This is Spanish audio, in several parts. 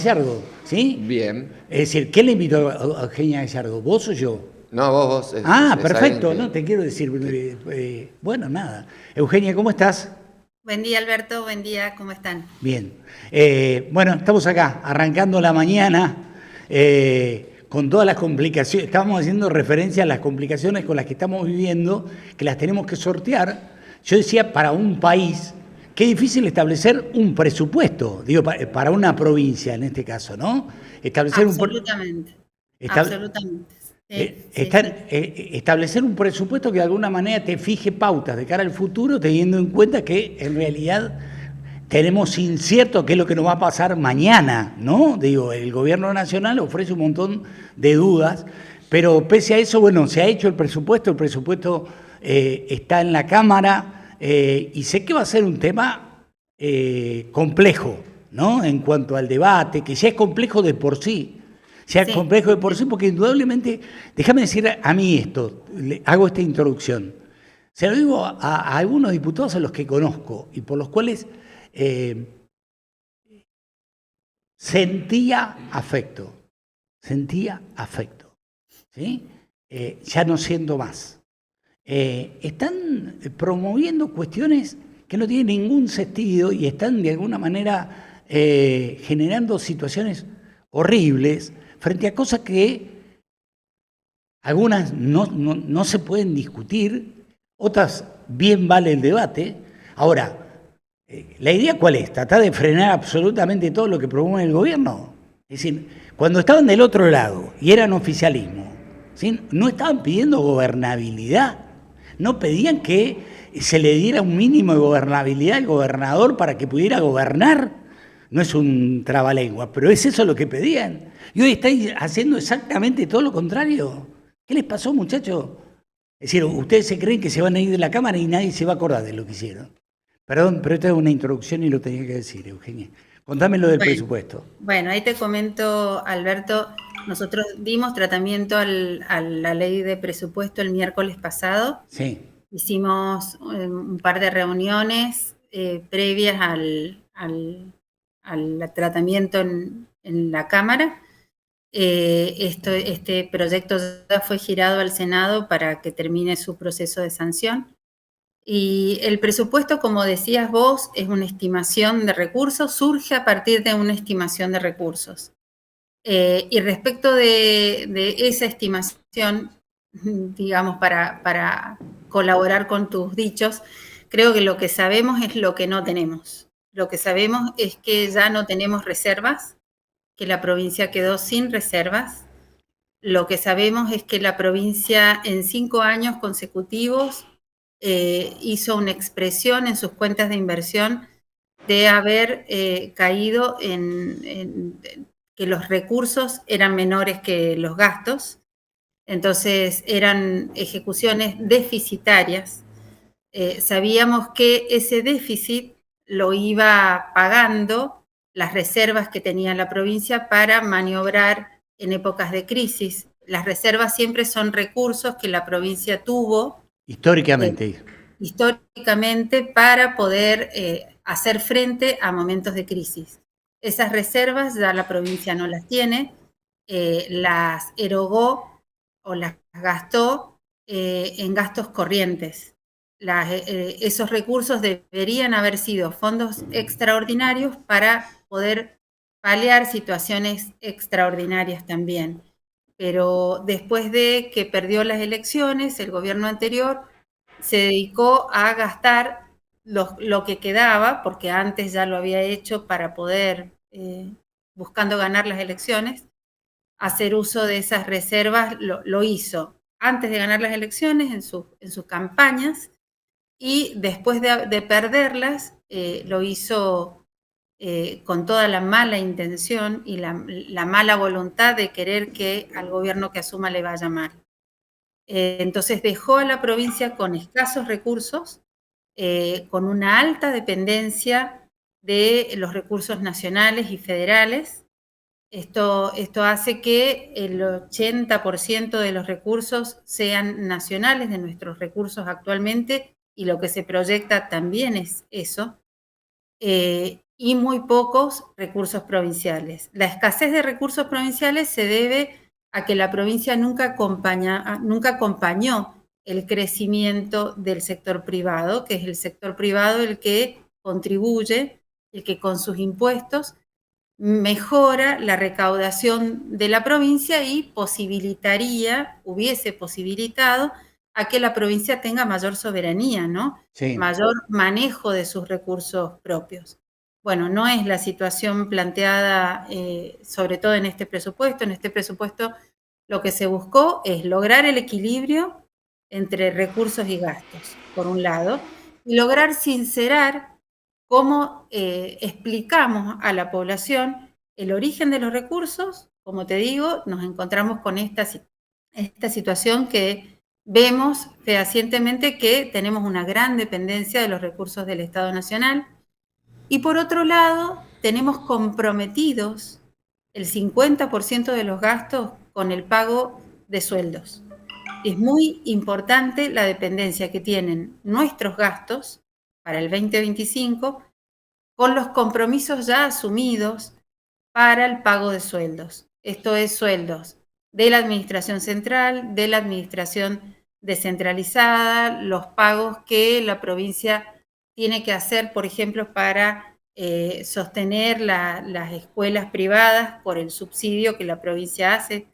Gallardo, ¿sí? Bien. Es decir, ¿quién le invitó a Eugenia Gallardo? ¿Vos o yo? No, vos. Perfecto, no te quiero decir. Bueno, nada. Eugenia, ¿cómo estás? Buen día, Alberto. Buen día. ¿Cómo están? Bien. Bueno, estamos acá, arrancando la mañana con todas las complicaciones. Estábamos haciendo referencia a las complicaciones con las que estamos viviendo, que las tenemos que sortear. Yo decía, para un país, qué difícil establecer un presupuesto, digo, para una provincia en este caso, ¿no? Establecer absolutamente. Absolutamente. Establecer un presupuesto que de alguna manera te fije pautas de cara al futuro, teniendo en cuenta que en realidad tenemos incierto qué es lo que nos va a pasar mañana, ¿no? Digo, el gobierno nacional ofrece un montón de dudas, pero pese a eso, bueno, se ha hecho el presupuesto está en la Cámara y sé que va a ser un tema complejo, ¿no? En cuanto al debate, que ya es complejo de por sí. Complejo de por sí, porque indudablemente, déjame decir a mí esto, hago esta introducción. Se lo digo a algunos diputados a los que conozco y por los cuales sentía afecto, ¿sí? Ya no siendo más. Están promoviendo cuestiones que no tienen ningún sentido y están de alguna manera generando situaciones horribles frente a cosas que algunas no se pueden discutir, otras bien vale el debate. Ahora, ¿la idea cuál es? Tratar de frenar absolutamente todo lo que promueve el gobierno. Es decir, cuando estaban del otro lado y eran oficialismo, ¿sí? No estaban pidiendo gobernabilidad, no pedían que se le diera un mínimo de gobernabilidad al gobernador para que pudiera gobernar. No es un trabalengua, pero es eso lo que pedían. Y hoy estáis haciendo exactamente todo lo contrario. ¿Qué les pasó, muchachos? Es decir, ustedes se creen que se van a ir de la Cámara y nadie se va a acordar de lo que hicieron. Perdón, pero esta es una introducción y lo tenía que decir, Eugenia. Contame lo del presupuesto. Bueno, ahí te comento, Alberto, nosotros dimos tratamiento a la ley de presupuesto el miércoles pasado. Sí. Hicimos un par de reuniones previas al tratamiento en la Cámara. Este proyecto ya fue girado al Senado para que termine su proceso de sanción. Y el presupuesto, como decías vos, es una estimación de recursos, surge a partir de una estimación de recursos. Y respecto de esa estimación, digamos, para colaborar con tus dichos, creo que lo que sabemos es lo que no tenemos. Lo que sabemos es que ya no tenemos reservas, que la provincia quedó sin reservas. Lo que sabemos es que la provincia en 5 años consecutivos hizo una expresión en sus cuentas de inversión de haber caído en que los recursos eran menores que los gastos. Entonces eran ejecuciones deficitarias. Sabíamos que ese déficit lo iba pagando las reservas que tenía la provincia para maniobrar en épocas de crisis. Las reservas siempre son recursos que la provincia tuvo históricamente para poder hacer frente a momentos de crisis. Esas reservas ya la provincia no las tiene, las erogó o las gastó en gastos corrientes. Esos recursos deberían haber sido fondos extraordinarios para poder paliar situaciones extraordinarias también. Pero después de que perdió las elecciones, el gobierno anterior se dedicó a gastar lo que quedaba, porque antes ya lo había hecho para poder, buscando ganar las elecciones, hacer uso de esas reservas, lo hizo antes de ganar las elecciones, en sus campañas, y después de perderlas, lo hizo con toda la mala intención y la mala voluntad de querer que al gobierno que asuma le vaya mal. Entonces dejó a la provincia con escasos recursos, con una alta dependencia de los recursos nacionales y federales. Esto hace que el 80% de los recursos sean nacionales, de nuestros recursos actualmente, y lo que se proyecta también es eso. y muy pocos recursos provinciales. La escasez de recursos provinciales se debe a que la provincia nunca acompañó el crecimiento del sector privado, que es el sector privado el que contribuye, el que con sus impuestos mejora la recaudación de la provincia y hubiese posibilitado a que la provincia tenga mayor soberanía, ¿no? Sí. Mayor manejo de sus recursos propios. Bueno, no es la situación planteada, sobre todo en este presupuesto. En este presupuesto lo que se buscó es lograr el equilibrio entre recursos y gastos, por un lado, y lograr sincerar cómo explicamos a la población el origen de los recursos. Como te digo, nos encontramos con esta situación que vemos fehacientemente que tenemos una gran dependencia de los recursos del Estado Nacional. Y por otro lado, tenemos comprometidos el 50% de los gastos con el pago de sueldos. Es muy importante la dependencia que tienen nuestros gastos para el 2025 con los compromisos ya asumidos para el pago de sueldos. Esto es sueldos de la administración central, de la administración descentralizada, los pagos que la provincia tiene que hacer, por ejemplo, para sostener las escuelas privadas por el subsidio que la provincia hace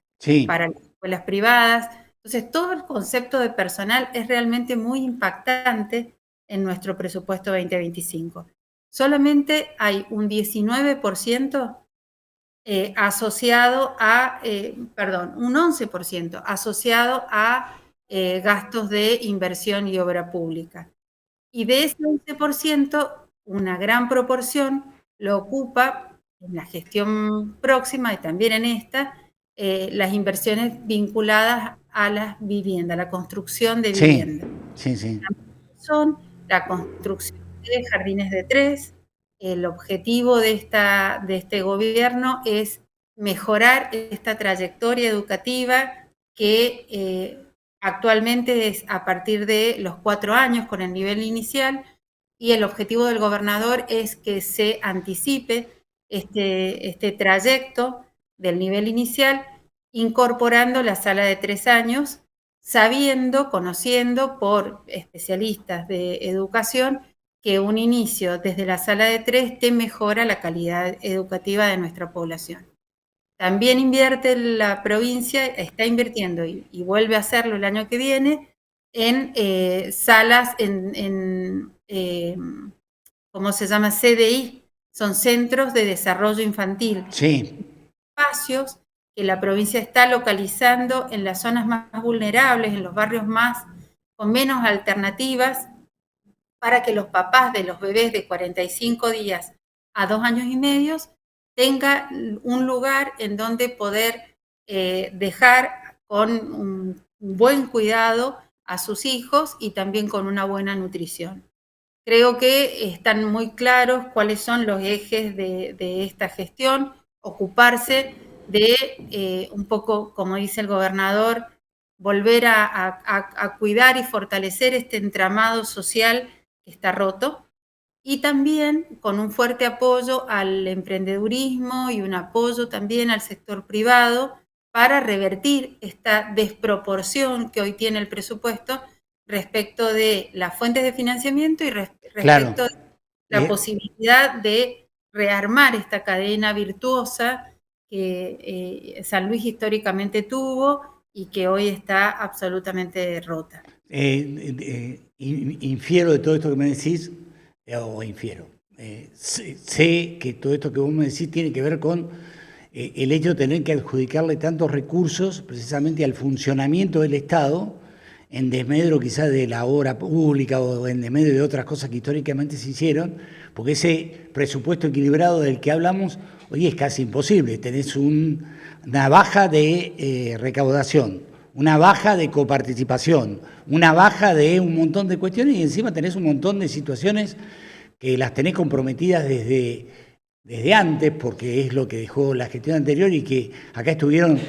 para las escuelas privadas. Entonces, todo el concepto de personal es realmente muy impactante en nuestro presupuesto 2025. Solamente hay un 19% asociado a, un 11% asociado a gastos de inversión y obra pública. Y de ese 11%, una gran proporción lo ocupa en la gestión próxima y también en esta, las inversiones vinculadas a la vivienda, la construcción de vivienda. Sí. Son la construcción de jardines de tres. El objetivo de este gobierno es mejorar esta trayectoria educativa que actualmente es a partir de los 4 años con el nivel inicial, y el objetivo del gobernador es que se anticipe este trayecto del nivel inicial, incorporando la sala de 3 años, conociendo por especialistas de educación que un inicio desde la sala de 3 te mejora la calidad educativa de nuestra población. También invierte la provincia, está invirtiendo y vuelve a hacerlo el año que viene en salas, ¿cómo se llama? CDI, son Centros de Desarrollo Infantil. Sí. Espacios que la provincia está localizando en las zonas más vulnerables, en los barrios con menos alternativas, para que los papás de los bebés de 45 días a 2 años y medio tengan un lugar en donde poder dejar con un buen cuidado a sus hijos y también con una buena nutrición. Creo que están muy claros cuáles son los ejes de esta gestión, ocuparse de un poco, como dice el gobernador, volver a cuidar y fortalecer este entramado social que está roto, y también con un fuerte apoyo al emprendedurismo y un apoyo también al sector privado para revertir esta desproporción que hoy tiene el presupuesto respecto de las fuentes de financiamiento y respecto de la posibilidad de rearmar esta cadena virtuosa que San Luis históricamente tuvo y que hoy está absolutamente rota. Infiero de todo esto que me decís, sé que todo esto que vos me decís tiene que ver con el hecho de tener que adjudicarle tantos recursos precisamente al funcionamiento del Estado, en desmedro quizás de la obra pública o en desmedro de otras cosas que históricamente se hicieron, porque ese presupuesto equilibrado del que hablamos hoy es casi imposible. Tenés una baja de recaudación, una baja de coparticipación, una baja de un montón de cuestiones, y encima tenés un montón de situaciones que las tenés comprometidas desde antes, porque es lo que dejó la gestión anterior, y que acá estuvieron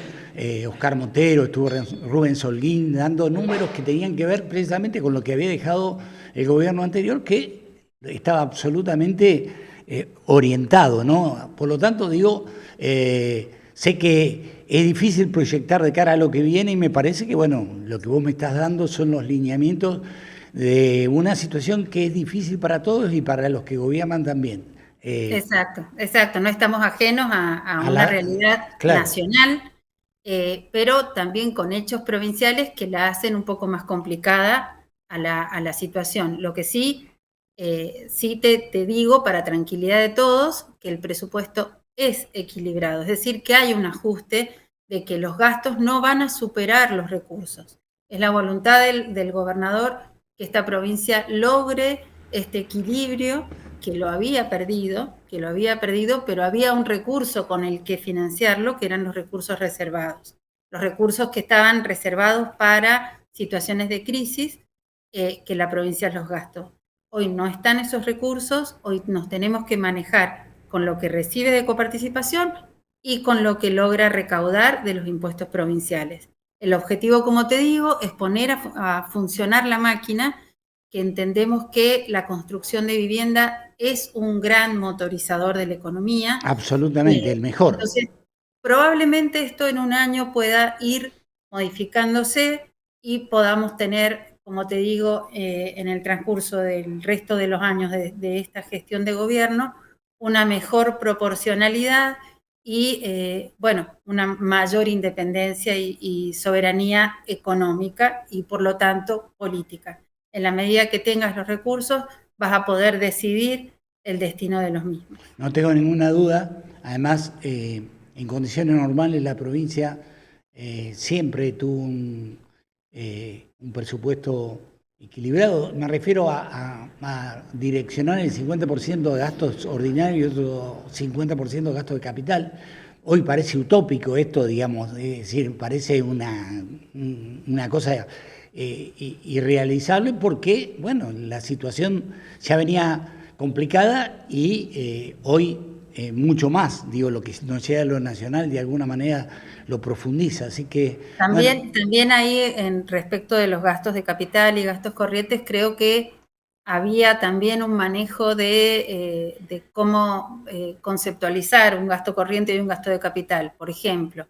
Oscar Montero, estuvo Rubén Solguín dando números que tenían que ver precisamente con lo que había dejado el gobierno anterior, que estaba absolutamente orientado, ¿no? Por lo tanto, digo, sé que es difícil proyectar de cara a lo que viene y me parece que, bueno, lo que vos me estás dando son los lineamientos de una situación que es difícil para todos y para los que gobiernan también. Exacto, exacto. No estamos ajenos a una realidad claro, nacional, pero también con hechos provinciales que la hacen un poco más complicada a la situación. Lo que sí, sí te digo, para tranquilidad de todos, que el presupuesto es equilibrado, es decir, que hay un ajuste de que los gastos no van a superar los recursos. Es la voluntad del gobernador que esta provincia logre este equilibrio que lo había perdido, pero había un recurso con el que financiarlo, que eran los recursos reservados. Los recursos que estaban reservados para situaciones de crisis, que la provincia los gastó. Hoy no están esos recursos, hoy nos tenemos que manejar con lo que recibe de coparticipación y con lo que logra recaudar de los impuestos provinciales. El objetivo, como te digo, es poner a funcionar la máquina, que entendemos que la construcción de vivienda es un gran motorizador de la economía. Absolutamente, el mejor. Entonces, probablemente esto en un año pueda ir modificándose y podamos tener, como te digo, en el transcurso del resto de los años de esta gestión de gobierno, una mejor proporcionalidad y, bueno, una mayor independencia y soberanía económica y, por lo tanto, política. En la medida que tengas los recursos, vas a poder decidir el destino de los mismos. No tengo ninguna duda. Además, en condiciones normales la provincia siempre tuvo un presupuesto equilibrado. Me refiero a direccionar el 50% de gastos ordinarios y otro 50% de gastos de capital. Hoy parece utópico esto, digamos, es decir, parece una cosa irrealizable porque, bueno, la situación ya venía complicada y hoy mucho más, digo, lo que nos llega a lo nacional de alguna manera lo profundiza, así que... También ahí, en respecto de los gastos de capital y gastos corrientes, creo que había también un manejo de cómo conceptualizar un gasto corriente y un gasto de capital. Por ejemplo,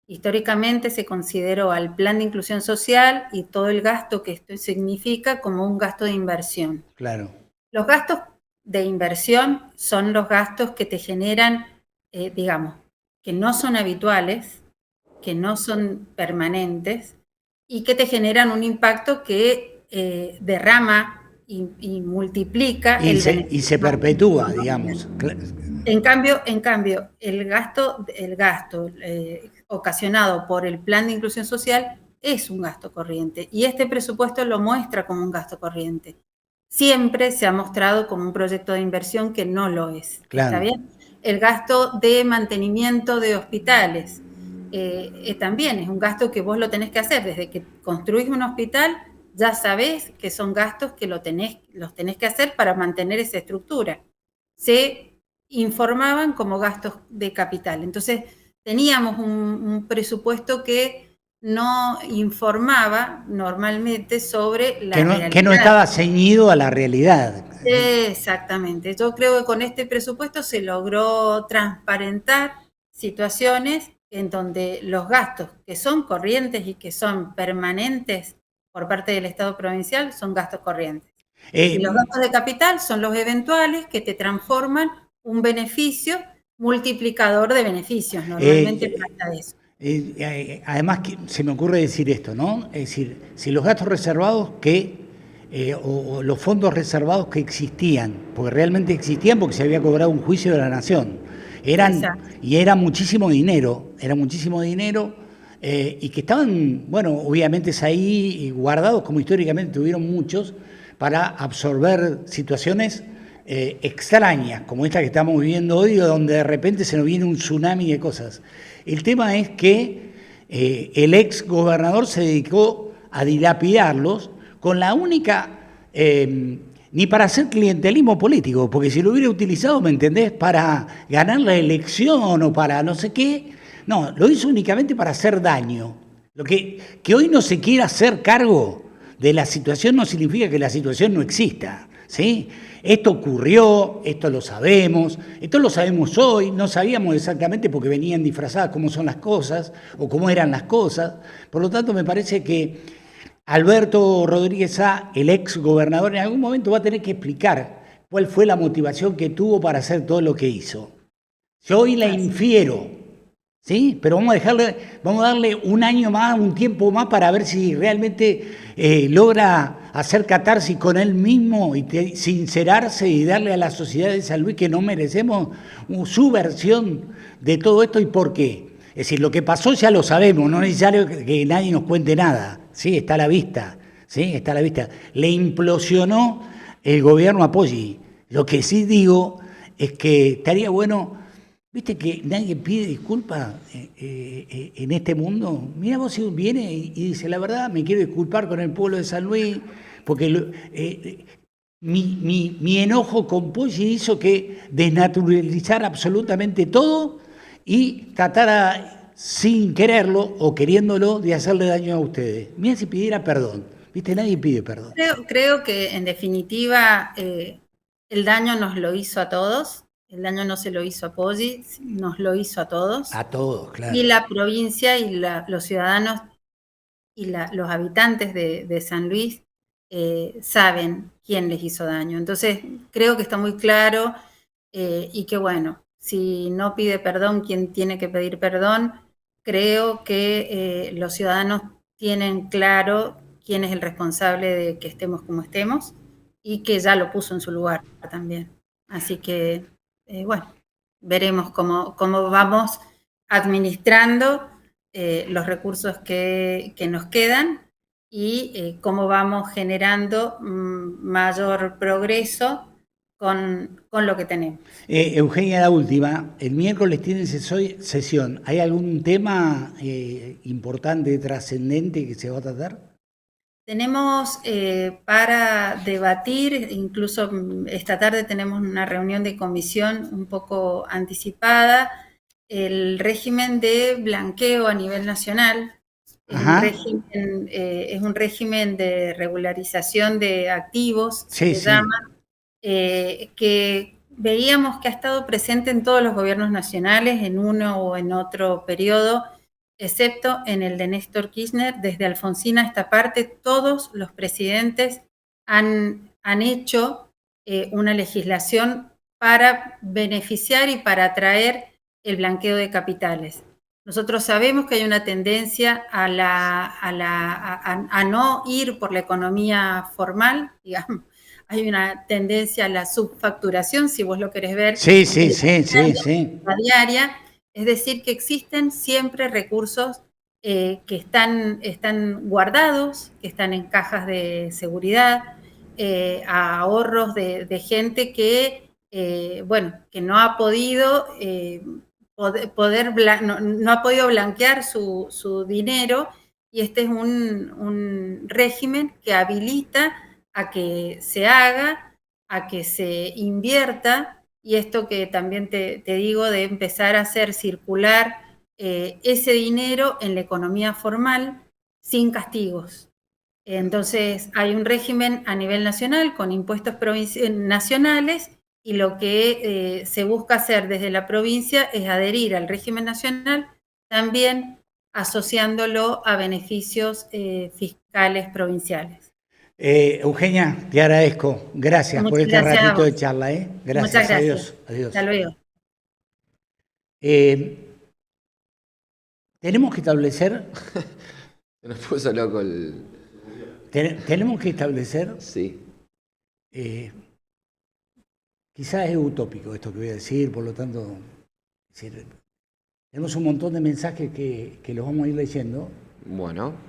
históricamente se consideró al plan de inclusión social y todo el gasto que esto significa como un gasto de inversión. Claro. Los gastos de inversión son los gastos que te generan, digamos, que no son habituales, que no son permanentes y que te generan un impacto que derrama y multiplica y se perpetúa, digamos. En cambio, el gasto ocasionado por el plan de inclusión social es un gasto corriente y este presupuesto lo muestra como un gasto corriente. Siempre se ha mostrado como un proyecto de inversión que no lo es. Claro. ¿Está bien? El gasto de mantenimiento de hospitales también es un gasto que vos lo tenés que hacer. Desde que construís un hospital, ya sabés que son gastos que los tenés que hacer para mantener esa estructura. Se informaban como gastos de capital. Entonces, teníamos un presupuesto que no informaba normalmente sobre la realidad. Que no estaba ceñido a la realidad. Exactamente. Yo creo que con este presupuesto se logró transparentar situaciones en donde los gastos que son corrientes y que son permanentes por parte del Estado provincial son gastos corrientes. Y los gastos de capital son los eventuales que te transforman un beneficio multiplicador de beneficios. Normalmente pasa eso. Además, se me ocurre decir esto, ¿no? Es decir, si los gastos reservados o los fondos reservados que existían, porque realmente existían porque se había cobrado un juicio de la Nación, era muchísimo dinero, y que estaban, bueno, obviamente ahí guardados, como históricamente tuvieron muchos, para absorber situaciones extrañas, como esta que estamos viviendo hoy, donde de repente se nos viene un tsunami de cosas. El tema es que el ex gobernador se dedicó a dilapidarlos con la única, ni para hacer clientelismo político, porque si lo hubiera utilizado, ¿me entendés?, para ganar la elección o para no sé qué, no, lo hizo únicamente para hacer daño. Lo que hoy no se quiera hacer cargo de la situación no significa que la situación no exista. ¿sí? Esto ocurrió, esto lo sabemos hoy, no sabíamos exactamente porque venían disfrazadas cómo son las cosas o cómo eran las cosas. Por lo tanto, me parece que Alberto Rodríguez Sá, el ex gobernador, en algún momento va a tener que explicar cuál fue la motivación que tuvo para hacer todo lo que hizo. Yo hoy la infiero, ¿sí? Pero vamos a darle un año más, un tiempo más para ver si realmente logra hacer catarsis con él mismo y sincerarse y darle a la sociedad de San Luis que no merecemos su versión de todo esto y por qué. Es decir, lo que pasó ya lo sabemos, no es necesario que nadie nos cuente nada, ¿sí? Está a la vista, ¿sí? Está a la vista. Le implosionó el gobierno a Poggi. Lo que sí digo es que estaría bueno. ¿Viste que nadie pide disculpas en este mundo? Mira vos si viene y dice, la verdad, me quiero disculpar con el pueblo de San Luis, porque mi enojo con Poggi hizo que desnaturalizar absolutamente todo y tratara sin quererlo o queriéndolo de hacerle daño a ustedes. Mira si pidiera perdón. ¿Viste? Nadie pide perdón. Creo que en definitiva el daño nos lo hizo a todos. El daño no se lo hizo a Poggi, nos lo hizo a todos. A todos, claro. Y la provincia y los ciudadanos y los habitantes de San Luis saben quién les hizo daño. Entonces, creo que está muy claro y que bueno, si no pide perdón, quien tiene que pedir perdón, creo que los ciudadanos tienen claro quién es el responsable de que estemos como estemos y que ya lo puso en su lugar también. Así que... bueno, veremos cómo vamos administrando los recursos que nos quedan y cómo vamos generando mayor progreso con lo que tenemos. Eugenia, la última. El miércoles tienen sesión. ¿Hay algún tema importante, trascendente que se va a tratar? Tenemos para debatir, incluso esta tarde tenemos una reunión de comisión un poco anticipada, el régimen de blanqueo a nivel nacional. Es un régimen de regularización de activos, se llama, que veíamos que ha estado presente en todos los gobiernos nacionales en uno o en otro periodo, excepto en el de Néstor Kirchner. Desde Alfonsín a esta parte, todos los presidentes han hecho una legislación para beneficiar y para atraer el blanqueo de capitales. Nosotros sabemos que hay una tendencia a no ir por la economía formal, digamos. Hay una tendencia a la subfacturación, si vos lo querés ver. Sí. La diaria. Es decir, que existen siempre recursos que están guardados, que están en cajas de seguridad, ahorros de gente que, que no ha podido no ha podido blanquear su dinero, y este es un régimen que habilita a que se haga, a que se invierta. Y esto que también te digo de empezar a hacer circular ese dinero en la economía formal sin castigos. Entonces hay un régimen a nivel nacional con impuestos nacionales, y lo que se busca hacer desde la provincia es adherir al régimen nacional, también asociándolo a beneficios fiscales provinciales. Eugenia, te agradezco. Gracias por este ratito de charla. Gracias. Muchas gracias. Adiós. Hasta luego. Tenemos que establecer... Se nos puso loco el... Tenemos que establecer... Sí. Quizás es utópico esto que voy a decir, por lo tanto... tenemos un montón de mensajes que los vamos a ir leyendo. Bueno.